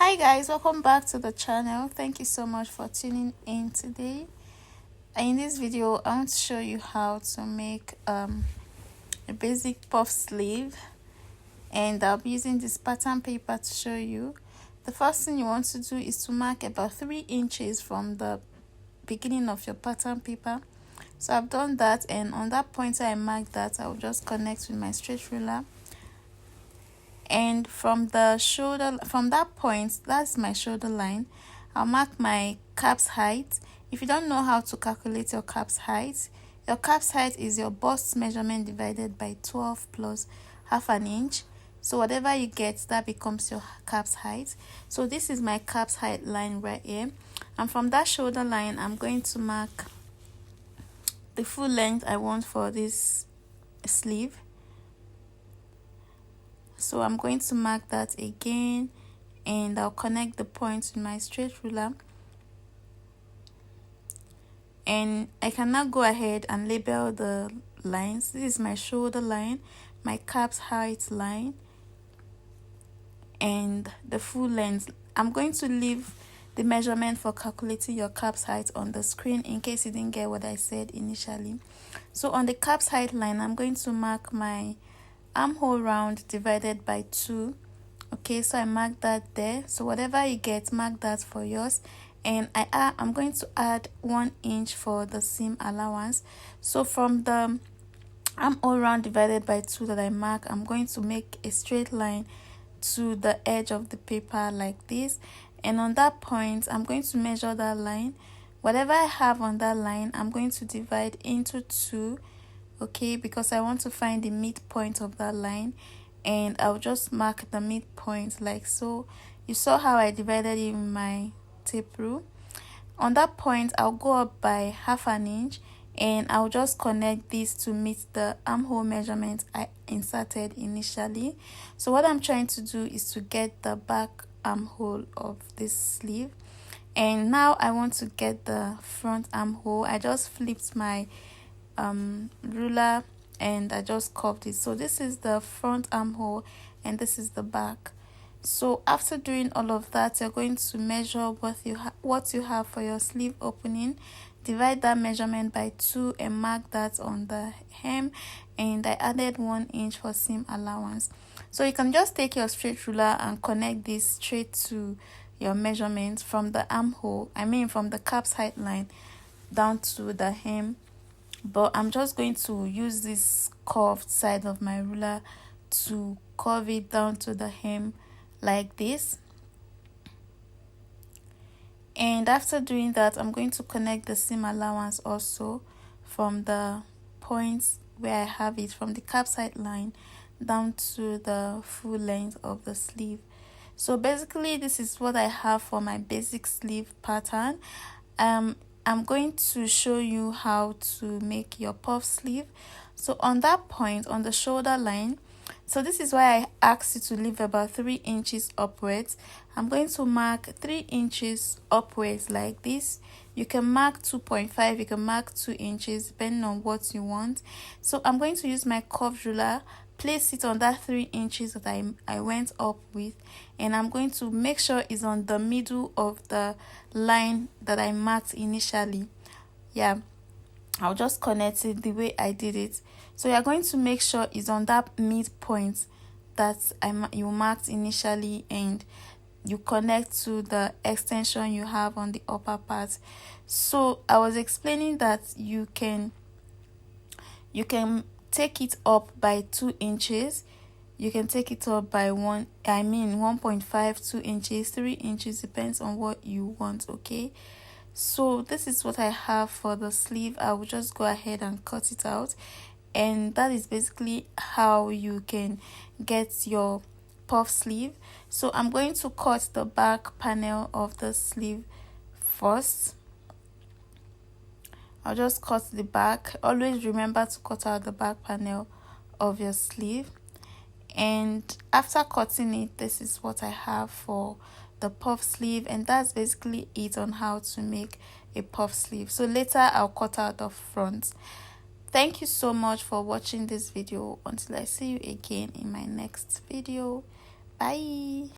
Hi guys, welcome back to the channel. Thank you so much for tuning in today. In this video I want to show you how to make a basic puff sleeve, and I'll be using this pattern paper to show you. The first thing you want to do is to mark about 3 inches from the beginning of your pattern paper. So I've done that, and on that point I marked that, I will just connect with my straight ruler. And from that point, that's my shoulder line, I'll mark my cap's height. If you don't know how to calculate your cap's height is your bust measurement divided by 12 plus half an inch. So whatever you get, that becomes your cap's height. So this is my cap's height line right here, and from that shoulder line I'm going to mark the full length I want for this sleeve. So I'm going to mark that again, and I'll connect the points with my straight ruler, and I can now go ahead and label the lines. This is my shoulder line, my cap's height line, and the full length. I'm going to leave the measurement for calculating your cap's height on the screen in case you didn't get what I said initially. So on the cap's height line, I'm going to mark my armhole round divided by 2. Okay, so I mark that there. So whatever you get, mark that for yours. And I'm going to add 1 inch for the seam allowance. So from the armhole round divided by 2 that I mark, I'm going to make a straight line to the edge of the paper like this, and on that point I'm going to measure that line. Whatever I have on that line, I'm going to divide into 2, okay, because I want to find the midpoint of that line, and I'll just mark the midpoint like so. You saw how I divided it in my tape rule. On that point I'll go up by half an inch, and I'll just connect this to meet the armhole measurement I inserted initially. So what I'm trying to do is to get the back armhole of this sleeve, and now I want to get the front armhole. I just flipped my ruler and I just curved it. So this is the front armhole and this is the back. So after doing all of that, you're going to measure what you have for your sleeve opening, divide that measurement by 2 and mark that on the hem, and I added 1 inch for seam allowance. So you can just take your straight ruler and connect this straight to your measurement from the armhole, from the cap's height line down to the hem. But I'm just going to use this curved side of my ruler to curve it down to the hem like this. And after doing that, I'm going to connect the seam allowance also from the points where I have it, from the cap's height line down to the full length of the sleeve. So basically this is what I have for my basic sleeve pattern. I'm going to show you how to make your puff sleeve. So on that point, on the shoulder line, so this is why I asked you to leave about 3 inches upwards. I'm going to mark 3 inches upwards like this. You can mark 2.5, you can mark 2 inches depending on what you want. So I'm going to use my curved ruler, place it on that 3 inches that I went up with, and I'm going to make sure it's on the middle of the line that I marked initially. Yeah, I'll just connect it the way I did it. So you're going to make sure it's on that midpoint that you marked initially, and you connect to the extension you have on the upper part. So I was explaining that you can take it up by 2 inches. You can take it up by 1.5, 2 inches, 3 inches, depends on what you want. Okay, so this is what I have for the sleeve. I will just go ahead and cut it out, and that is basically how you can get your puff sleeve. So I'm going to cut the back panel of the sleeve first. I'll just cut the back. Always remember to cut out the back panel of your sleeve. And after cutting it, this is what I have for the puff sleeve, and that's basically it on how to make a puff sleeve. So later I'll cut out the front. Thank you so much for watching this video. Until I see you again in my next video. Bye.